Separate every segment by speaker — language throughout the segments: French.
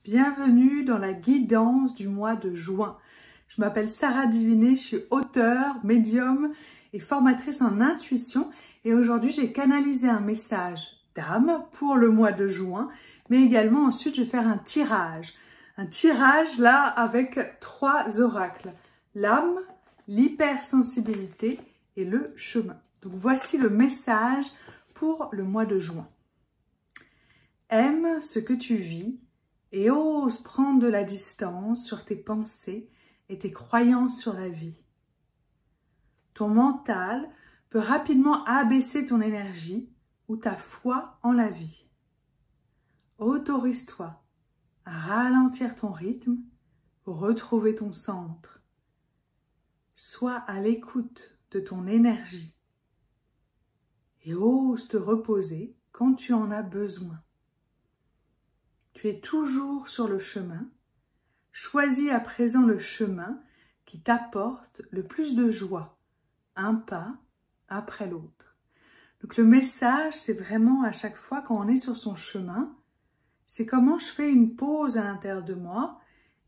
Speaker 1: Bienvenue dans la guidance du mois de juin. Je m'appelle Sarah Diviné, je suis auteure, médium et formatrice en intuition. Et aujourd'hui, j'ai canalisé un message d'âme pour le mois de juin, mais également ensuite, je vais faire un tirage. Un tirage là avec 3 oracles. L'âme, l'hypersensibilité et le chemin. Donc voici le message pour le mois de juin. Aime ce que tu vis et ose prendre de la distance sur tes pensées et tes croyances sur la vie. Ton mental peut rapidement abaisser ton énergie ou ta foi en la vie. Autorise-toi à ralentir ton rythme pour retrouver ton centre. Sois à l'écoute de ton énergie et ose te reposer quand tu en as besoin. Tu es toujours sur le chemin. Choisis à présent le chemin qui t'apporte le plus de joie, un pas après l'autre. Donc le message, c'est vraiment à chaque fois quand on est sur son chemin, c'est comment je fais une pause à l'intérieur de moi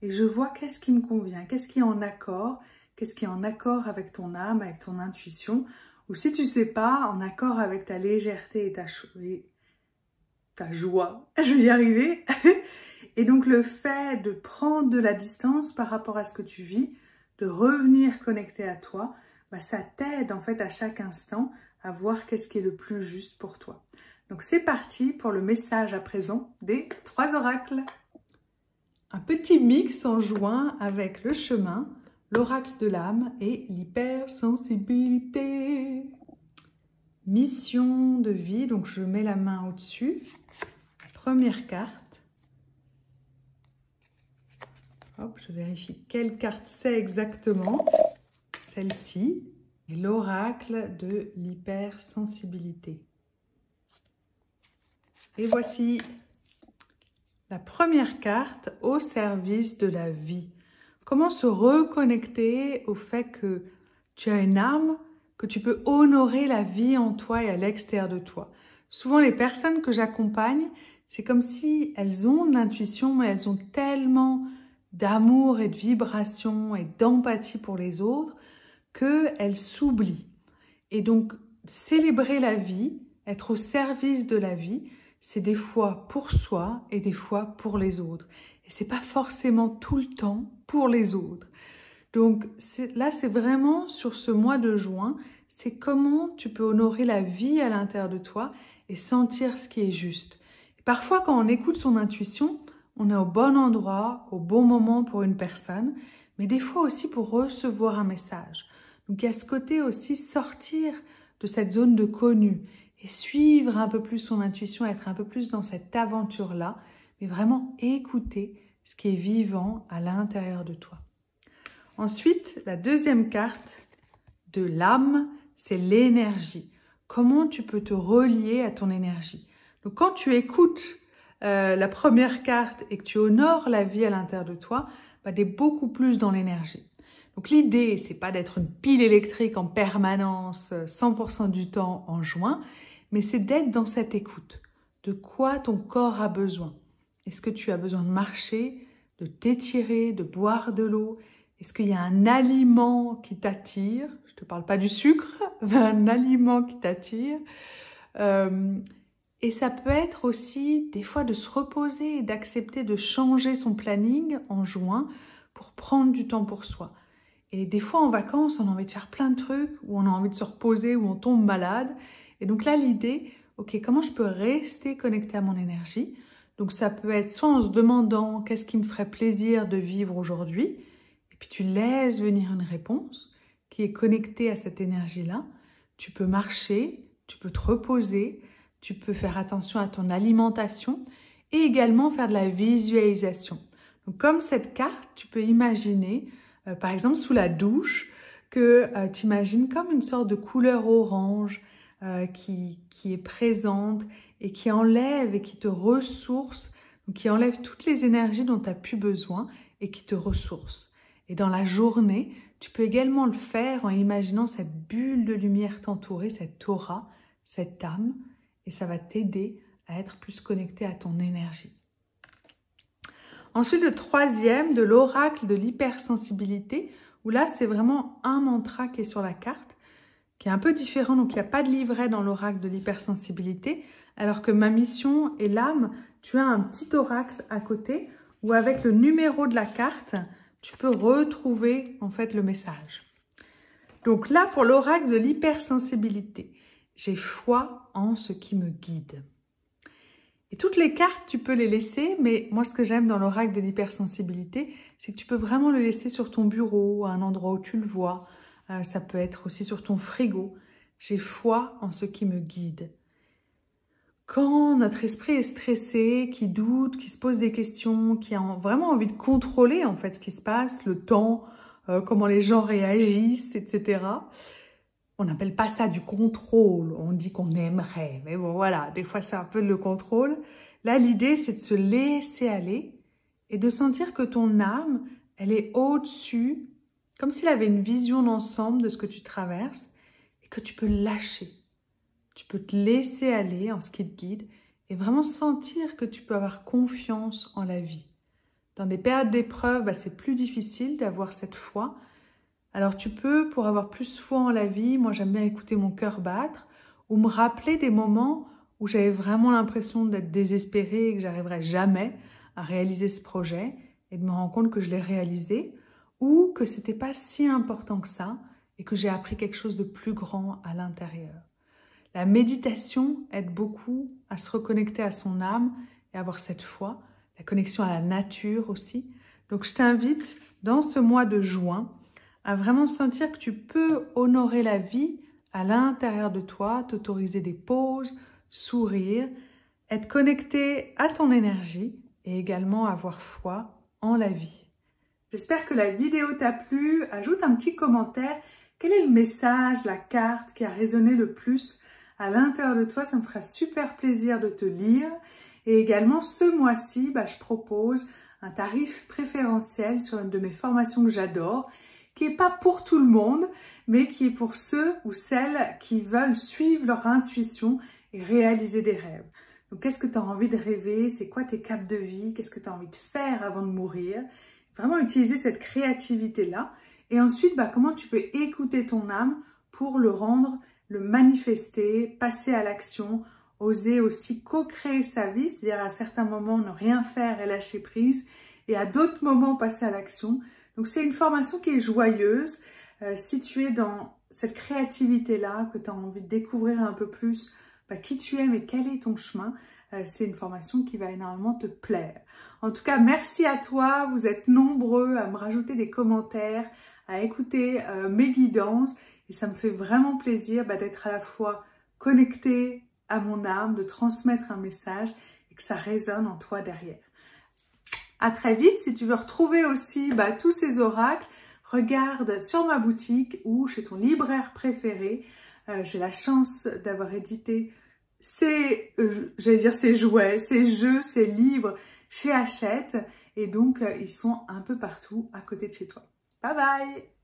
Speaker 1: et je vois qu'est-ce qui me convient, qu'est-ce qui est en accord, qu'est-ce qui est en accord avec ton âme, avec ton intuition, ou si tu sais pas, en accord avec ta légèreté et ta joie, je vais y arriver. Et donc le fait de prendre de la distance par rapport à ce que tu vis, de revenir connecté à toi, ça t'aide en fait à chaque instant à voir qu'est-ce qui est le plus juste pour toi. Donc c'est parti pour le message à présent des 3 oracles. Un petit mix en juin avec le chemin, l'oracle de l'âme et l'hypersensibilité. Mission de vie, donc je mets la main au-dessus. Première carte. Hop, je vérifie quelle carte c'est exactement. Celle-ci. Et l'oracle de l'hypersensibilité. Et voici la première carte au service de la vie. Comment se reconnecter au fait que tu as une âme, que tu peux honorer la vie en toi et à l'extérieur de toi. Souvent, les personnes que j'accompagne, c'est comme si elles ont de l'intuition, mais elles ont tellement d'amour et de vibration et d'empathie pour les autres qu'elles s'oublient. Et donc, célébrer la vie, être au service de la vie, c'est des fois pour soi et des fois pour les autres. Et c'est pas forcément tout le temps pour les autres. Donc là, c'est vraiment sur ce mois de juin, c'est comment tu peux honorer la vie à l'intérieur de toi et sentir ce qui est juste. Et parfois, quand on écoute son intuition, on est au bon endroit, au bon moment pour une personne, mais des fois aussi pour recevoir un message. Donc il y a ce côté aussi sortir de cette zone de connu et suivre un peu plus son intuition, être un peu plus dans cette aventure-là, mais vraiment écouter ce qui est vivant à l'intérieur de toi. Ensuite, la deuxième carte de l'âme, c'est l'énergie. Comment tu peux te relier à ton énergie? Donc quand tu écoutes la première carte et que tu honores la vie à l'intérieur de toi, tu es beaucoup plus dans l'énergie. Donc l'idée, c'est pas d'être une pile électrique en permanence 100% du temps en juin, mais c'est d'être dans cette écoute. De quoi ton corps a besoin? Est-ce que tu as besoin de marcher, de t'étirer, de boire de l'eau? Est-ce qu'il y a un aliment qui t'attire? Je ne te parle pas du sucre, mais un aliment qui t'attire. Et ça peut être aussi des fois de se reposer et d'accepter de changer son planning en juin pour prendre du temps pour soi. Et des fois en vacances, on a envie de faire plein de trucs, ou on a envie de se reposer, ou on tombe malade. Et donc là, l'idée, ok, comment je peux rester connectée à mon énergie? Donc ça peut être soit en se demandant qu'est-ce qui me ferait plaisir de vivre aujourd'hui, et puis tu laisses venir une réponse qui est connectée à cette énergie-là. Tu peux marcher, tu peux te reposer, tu peux faire attention à ton alimentation et également faire de la visualisation. Donc comme cette carte, tu peux imaginer, par exemple sous la douche, que tu imagines comme une sorte de couleur orange qui est présente et qui enlève et qui te ressource, donc qui enlève toutes les énergies dont tu n'as plus besoin et qui te ressource. Et dans la journée, tu peux également le faire en imaginant cette bulle de lumière t'entourer, cette aura, cette âme, et ça va t'aider à être plus connecté à ton énergie. Ensuite, le troisième, de l'oracle de l'hypersensibilité, où là, c'est vraiment un mantra qui est sur la carte, qui est un peu différent. Donc, il n'y a pas de livret dans l'oracle de l'hypersensibilité, alors que ma mission et l'âme, tu as un petit oracle à côté, où avec le numéro de la carte, tu peux retrouver en fait le message. Donc là, pour l'oracle de l'hypersensibilité, j'ai foi en ce qui me guide. Et toutes les cartes, tu peux les laisser, mais moi, ce que j'aime dans l'oracle de l'hypersensibilité, c'est que tu peux vraiment le laisser sur ton bureau, à un endroit où tu le vois. Ça peut être aussi sur ton frigo. J'ai foi en ce qui me guide. Quand notre esprit est stressé, qui doute, qui se pose des questions, qui a vraiment envie de contrôler en fait ce qui se passe, le temps, comment les gens réagissent, etc., on n'appelle pas ça du contrôle, on dit qu'on aimerait, mais bon voilà, des fois c'est un peu le contrôle. Là, l'idée c'est de se laisser aller et de sentir que ton âme, elle est au-dessus, comme s'il avait une vision d'ensemble de ce que tu traverses et que tu peux lâcher. Tu peux te laisser aller en ce qui te guide et vraiment sentir que tu peux avoir confiance en la vie. Dans des périodes d'épreuve, c'est plus difficile d'avoir cette foi. Alors tu peux, pour avoir plus foi en la vie, moi j'aime bien écouter mon cœur battre ou me rappeler des moments où j'avais vraiment l'impression d'être désespérée et que j'arriverais jamais à réaliser ce projet et de me rendre compte que je l'ai réalisé ou que c'était pas si important que ça et que j'ai appris quelque chose de plus grand à l'intérieur. La méditation aide beaucoup à se reconnecter à son âme et à avoir cette foi, la connexion à la nature aussi. Donc je t'invite dans ce mois de juin à vraiment sentir que tu peux honorer la vie à l'intérieur de toi, t'autoriser des pauses, sourire, être connecté à ton énergie et également avoir foi en la vie. J'espère que la vidéo t'a plu. Ajoute un petit commentaire. Quel est le message, la carte qui a résonné le plus à l'intérieur de toi? Ça me fera super plaisir de te lire. Et également, ce mois-ci, je propose un tarif préférentiel sur une de mes formations que j'adore, qui n'est pas pour tout le monde, mais qui est pour ceux ou celles qui veulent suivre leur intuition et réaliser des rêves. Donc, qu'est-ce que tu as envie de rêver? C'est quoi tes caps de vie? Qu'est-ce que tu as envie de faire avant de mourir? Vraiment utiliser cette créativité-là. Et ensuite, comment tu peux écouter ton âme pour le rendre, le manifester, passer à l'action, oser aussi co-créer sa vie, c'est-à-dire à certains moments ne rien faire et lâcher prise, et à d'autres moments passer à l'action. Donc c'est une formation qui est joyeuse. Si tu es dans cette créativité-là, que tu as envie de découvrir un peu plus qui tu es, mais quel est ton chemin, c'est une formation qui va énormément te plaire. En tout cas, merci à toi. Vous êtes nombreux à me rajouter des commentaires, à écouter mes guidances. Et ça me fait vraiment plaisir d'être à la fois connecté à mon âme, de transmettre un message et que ça résonne en toi derrière. À très vite. Si tu veux retrouver aussi tous ces oracles, regarde sur ma boutique ou chez ton libraire préféré. J'ai la chance d'avoir édité ces jouets, ces jeux, ces livres chez Hachette. Et donc, ils sont un peu partout à côté de chez toi. Bye bye!